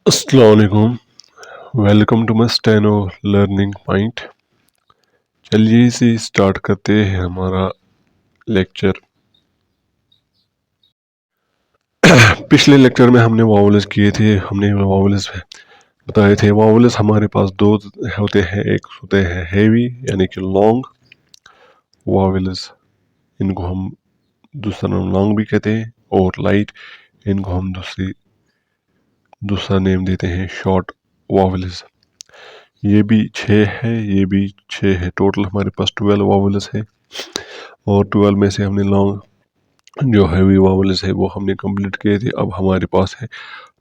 अस्सलाम वालेकुम। Welcome to my steno learning point. चलिए इसे स्टार्ट करते हैं हमारा लेक्चर। पिछले लेक्चर में हमने वावल्स किए थे, हमने वावल्स बताए थे। वावल्स हमारे पास दो होते हैं, एक होते हैं हेवी यानी कि लॉन्ग वावल्स, इनको हम दूसरा नाम लॉन्ग भी कहते हैं, और लाइट, इनको हम दूसरा नेम देते हैं शॉर्ट वावल्स। ये भी 6 है, ये भी 6 है। टोटल हमारे पास 12 वावल्स है, और 12 में से हमने लॉन्ग जो हैवी वावल्स है वो हमने कंप्लीट किए थे। अब हमारे पास है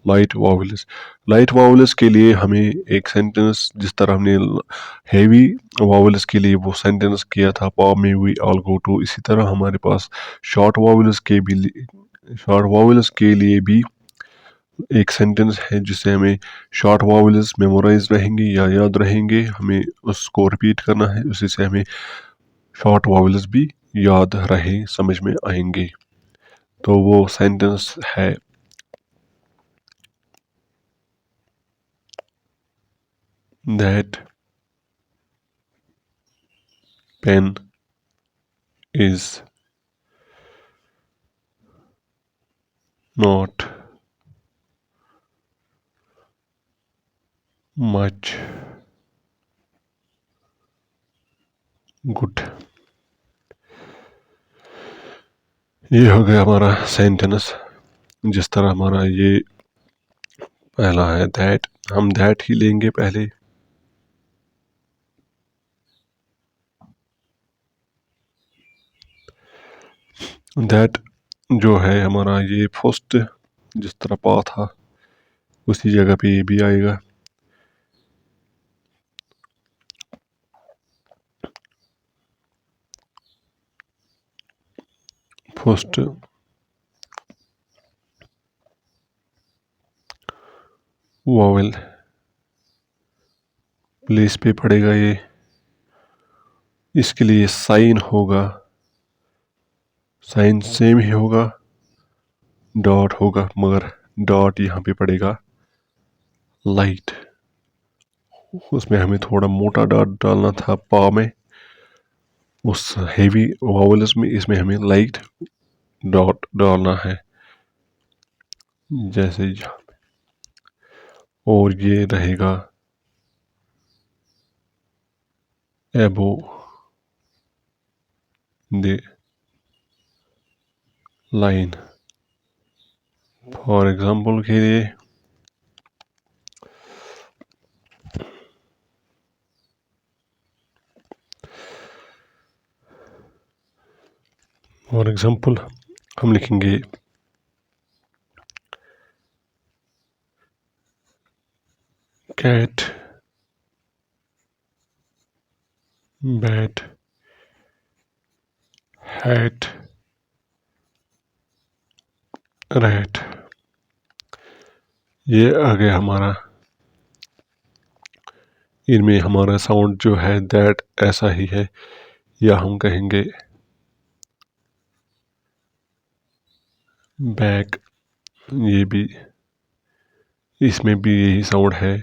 लाइट वावल्स। लाइट वावल्स के लिए हमें एक सेंटेंस, जिस तरह हमने हैवी वावल्स के लिए वो सेंटेंस किया था, पा में वी ऑल गो टू, इसी तरह हमारे पास शॉर्ट वावल्स के लिए भी एक सेंटेंस है जिसे हमें शॉर्ट वावल्स मेमोराइज रहेंगे या याद रहेंगे, हमें उसको रिपीट करना है, उसी से हमें शॉर्ट वावल्स भी याद रहे, समझ में आएंगे। तो वो सेंटेंस है that pain is not much good. ये हो गया हमारा सेंटेंस। जिस तरह हमारा ये पहला है दैट, हम दैट ही लेंगे पहले। दैट जो है हमारा ये फर्स्ट, जिस तरह पा था उसी जगह पे ये भी आएगा। फर्स्ट वॉवेल प्लेस पे पड़ेगा ये, इसके लिए साइन होगा, साइन सेम ही होगा, डॉट होगा, मगर डॉट यहाँ पे पड़ेगा लाइट। उसमें हमें थोड़ा मोटा डॉट डालना था पा में, उस हेवी वॉवेल्स में, इसमें हमें लाइट डॉट डालना है, जैसे यहाँ। और ये रहेगा एबो द लाइन। फॉर एग्जाम्पल के लिए हम लिखेंगे कैट बैट हैट रैट। ये आ गया हमारा। इनमें हमारा साउंड जो है दैट ऐसा ही है, या हम कहेंगे बैक, ये भी, इसमें भी यही साउंड है।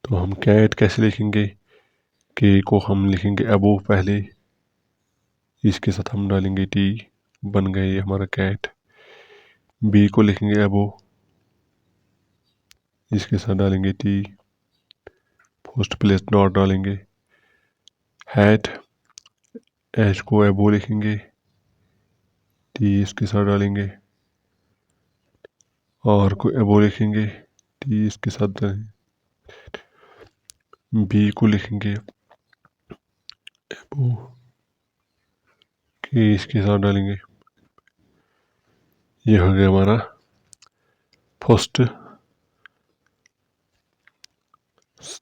तो हम कैट कैसे लिखेंगे? के को हम लिखेंगे अबो पहले, इसके साथ हम डालेंगे टी, बन गए ये हमारा कैट। बी को लिखेंगे अबो, इसके साथ डालेंगे टी, फर्स्ट प्लेस डॉट डालेंगे। हैट, एच को अबो लिखेंगे, टी इसके साथ डालेंगे। आर को अबो लिखेंगे, टी इसके साथ डालेंगे। बी को लिखेंगे अबो, के इसके साथ डालेंगे। ये हो गया हमारा first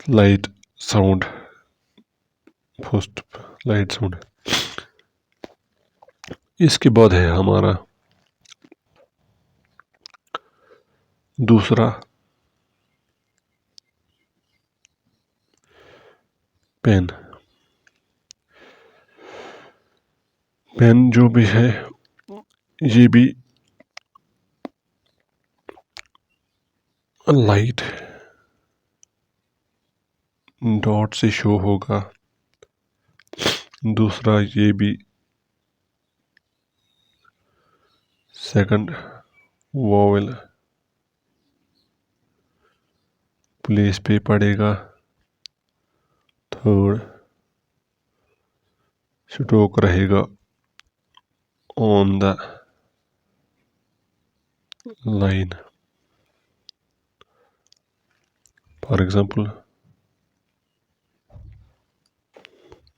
light sound, first light sound. इसके बाद है हमारा दूसरा पेन। पेन जो भी है ये भी लाइट डॉट से शो होगा। दूसरा ये भी सेकंड वोवेल प्लेस पे पड़ेगा। थर्ड स्ट्रोक रहेगा on the line. For example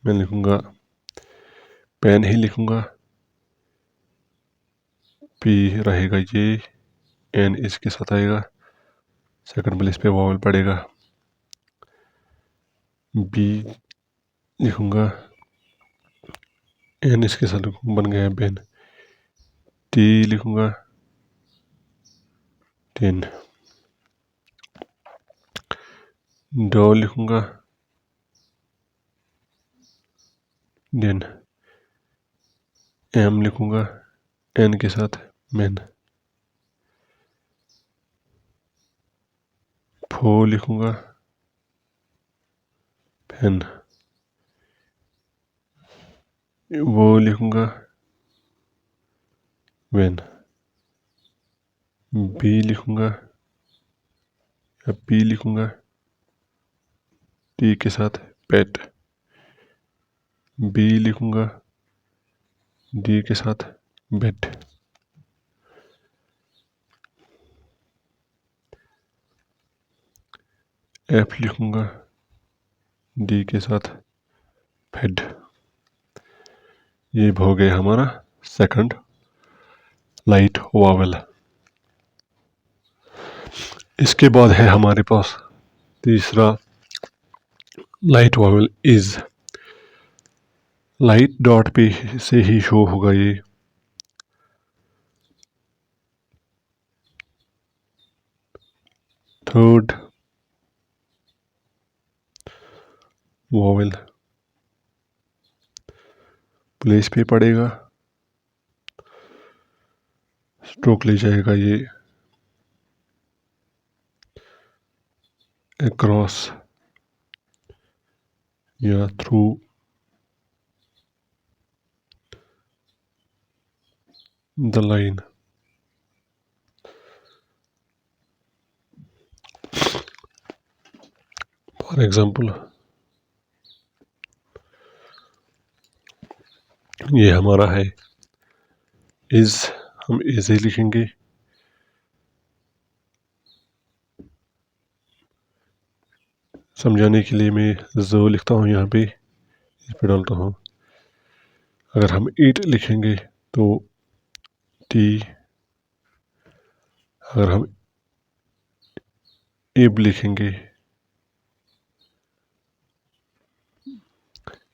मैं लिखूंगा, पेन ही लिखूंगा, पी रहेगा ये, एन इसके साथ आएगा, सेकंड प्लेस पे वॉवल पड़ेगा। बी लिखूंगा, एन इसके साथ बन गया पेन। टी लिखूंगा, टेन। डो लिखूंगा, डेन। एम लिखूंगा, एन के साथ मैन। फो लिखूंगा, फैन। वो लिखूंगा, वेन। बी लिखूंगा या पी लिखूंगा, टी के साथ पेट। बी लिखूंगा, डी के साथ बेट। एफ लिखूंगा, डी के साथ फेड। ये हो गया हमारा सेकंड लाइट वावल। इसके बाद है हमारे पास तीसरा light vowel is. Light dot पे से ही शो होगा ये। थर्ड वावल प्लेस पे पड़ेगा, स्ट्रोक ले जाएगा ये अक्रॉस या through the line. For example ये हमारा है इज, हम इज ही लिखेंगे। समझाने के लिए मैं जो लिखता हूँ यहाँ पे इस पे डालता हूँ। अगर हम ईट लिखेंगे तो टी, अगर हम इब लिखेंगे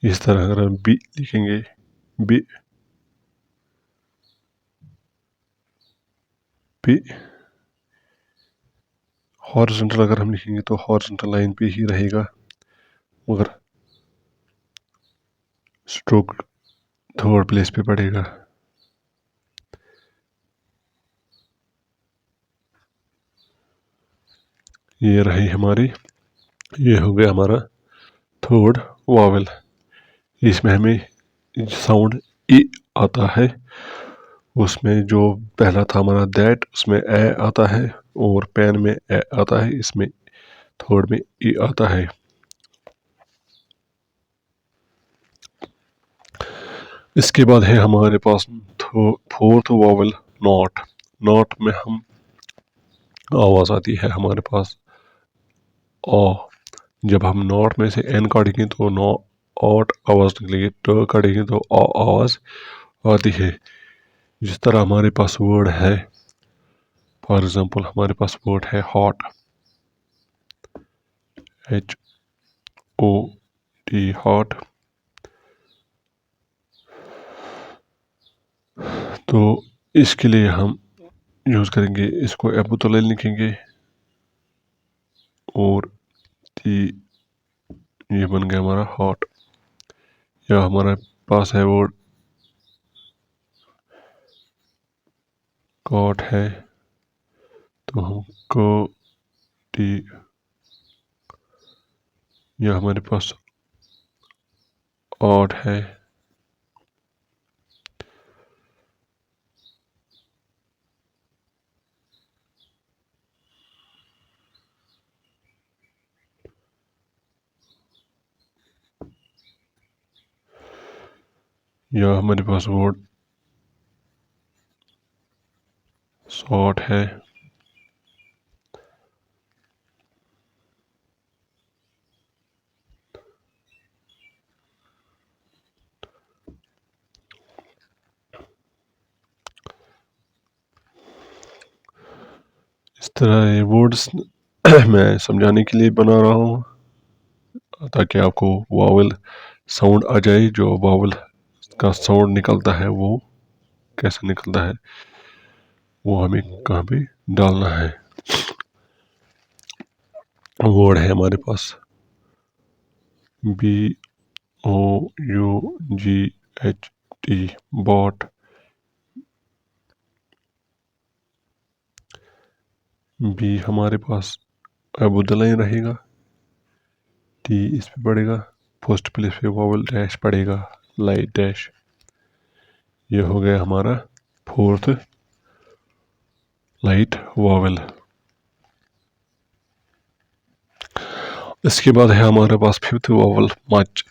इस तरह, अगर हम बी लिखेंगे बी पी। हॉरिजॉन्टल अगर हम लिखेंगे तो हॉरिजॉन्टल लाइन पे ही रहेगा, मगर स्ट्रोक थर्ड प्लेस पे पड़ेगा। ये रही हमारी, ये हो गया हमारा थर्ड वावल। इसमें हमें साउंड ई आता है। उसमें जो पहला था हमारा दैट, उसमें ए आता है, और पेन में ए आता है, इसमें थर्ड में ई आता है। इसके बाद है हमारे पास फोर्थ वावल नॉट। नॉट में हम आवाज आती है हमारे पास ओ। जब हम नॉट में से एन काटेंगे तो नो ऑट आवाज निकलेगी, ट काटेंगे तो आ आवाज आती है। जिस तरह हमारे पास वर्ड है, फॉर एग्जाम्पल हमारे पास वर्ड है hot, H O T hot. तो इसके लिए हम यूज करेंगे, इसको एबुतोलेल लिखेंगे, और टी ये बन गया हमारा हॉट। या हमारे पास है वर्ड कॉट है, तो हम को टी, यह हमारे पास ऑड है, यह हमारे पास वर्ड शॉर्ट है, इस तरह ये वर्ड्स मैं समझाने के लिए बना रहा हूँ ताकि आपको वावल साउंड आ जाए। जो वावल का साउंड निकलता है वो कैसे निकलता है, वो हमें कहाँ पे डालना है। वर्ड है हमारे पास BOUGHT, बॉट। बी हमारे पास अबुद लाइन रहेगा, टी इस पे पड़ेगा, फर्स्ट प्लेस पे वावल डैश पड़ेगा, लाइट डैश। ये हो गया हमारा फोर्थ लाइट वावल। इसके बाद है हमारे पास फिफ्थ वावल मच।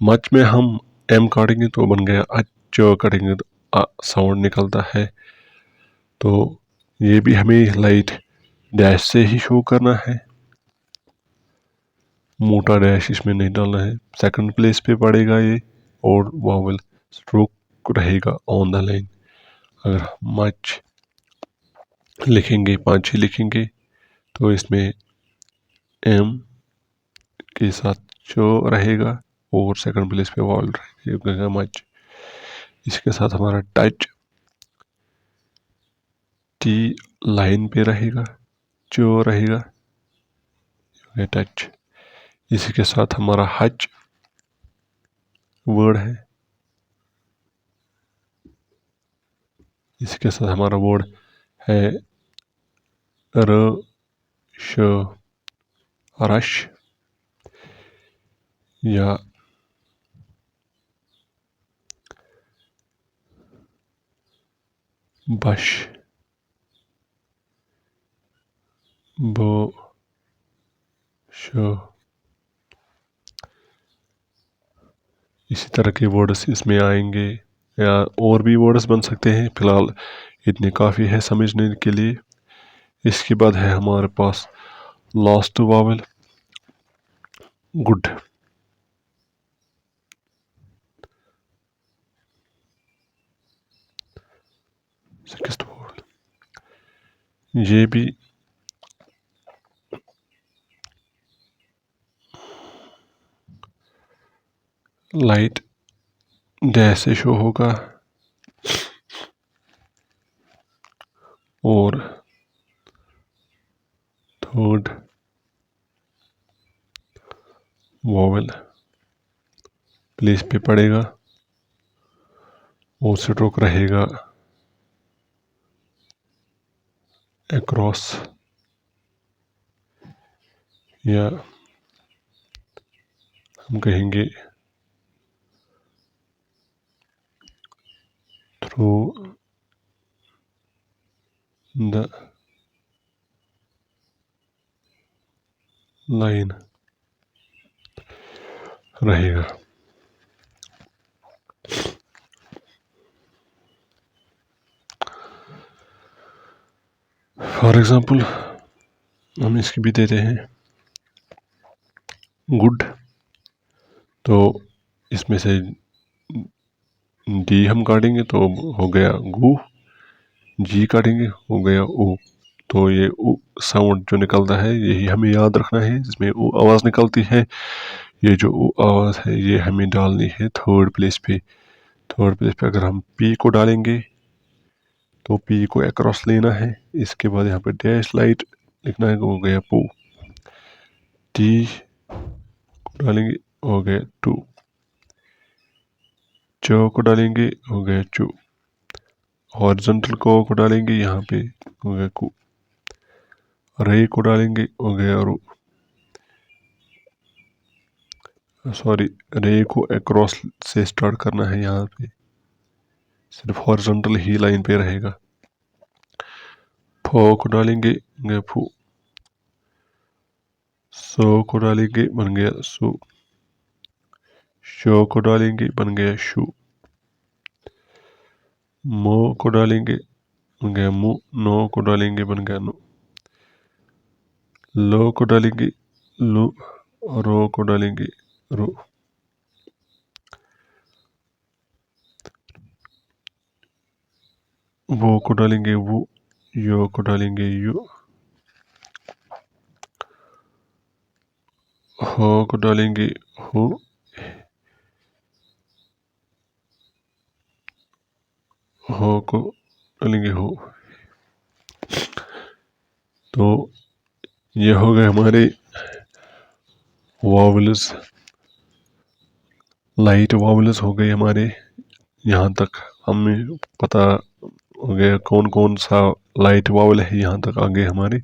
मच में हम एम काटेंगे तो बन गया अच, काटेंगे तो साउंड निकलता है। तो ये भी हमें लाइट डैश से ही शो करना है, मोटा डैश इसमें नहीं डालना है। सेकंड प्लेस पे पड़ेगा ये और वावल स्ट्रोक रहेगा ऑन द लाइन। अगर मच लिखेंगे, 5 लिखेंगे तो इसमें एम के साथ जो रहेगा और सेकंड प्लेस पे वावल रहेगा मच। इसके साथ हमारा टच, टी लाइन पे रहेगा, जो रहेगा टच। इसी के साथ हमारा हच वर्ड है, इसके साथ हमारा वर्ड है रश, रश या बश, बो शो। इसी तरह के वर्ड्स इसमें आएंगे या और भी वर्ड्स बन सकते हैं। फिलहाल इतने काफ़ी है समझने के लिए। इसके बाद है हमारे पास last vowel good. Sixth vowel, ये भी लाइट डैश से शो होगा और थर्ड वावल प्लेस पे पड़ेगा और स्ट्रोक रहेगा अक्रॉस, या हम कहेंगे थ्रू द लाइन रहेगा। फॉर एग्जाम्पल हम इसकी भी देते हैं गुड, तो इसमें से डी हम काटेंगे तो हो गया गु, जी काटेंगे हो गया ऊ। तो ये ऊ साउंड जो निकलता है यही हमें याद रखना है, जिसमें ऊ आवाज़ निकलती है। ये जो ऊ आवाज़ है ये हमें डालनी है थर्ड प्लेस पे। थर्ड प्लेस पे अगर हम पी को डालेंगे तो पी को अक्रॉस लेना है। इसके बाद यहाँ पे डैश लाइट लिखना है, हो गया पू। टी को डालेंगे हो गया टू, चो को डालेंगे हो गया चू, हॉरिजॉन्टल को डालेंगे यहाँ पे हो गया कू, रे को डालेंगे हो गया रू। सॉरी, रे को अक्रॉस से स्टार्ट करना है, यहाँ पे सिर्फ हॉरिजॉन्टल ही लाइन पे रहेगा। फो को डालेंगे गया फू। सो को डालेंगे बन गया सु। शो को डालेंगे बन गया शु। मो को डालेंगे बन गया मु। नो को डालेंगे बन गया नु। लो को डालेंगे लू। रो को डालेंगे रू। वो को डालेंगे वो। यो को डालेंगे यू। हो को डालेंगे हो। हो को डालेंगे हो। तो ये हो गए हमारे वॉवल्स, लाइट वॉवल्स हो गए हमारे। यहाँ तक हमें पता हो गया कौन कौन सा लाइट वॉवल है, यहाँ तक आगे हमारे।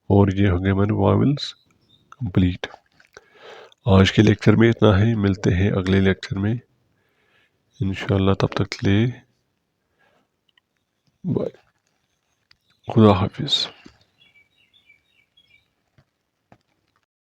और ये हो गए हमारे वॉवल्स कंप्लीट। आज के लेक्चर में इतना ही, मिलते हैं अगले लेक्चर में इंशाल्लाह। तब तक के लिए बाय, खुदा हाफिज़।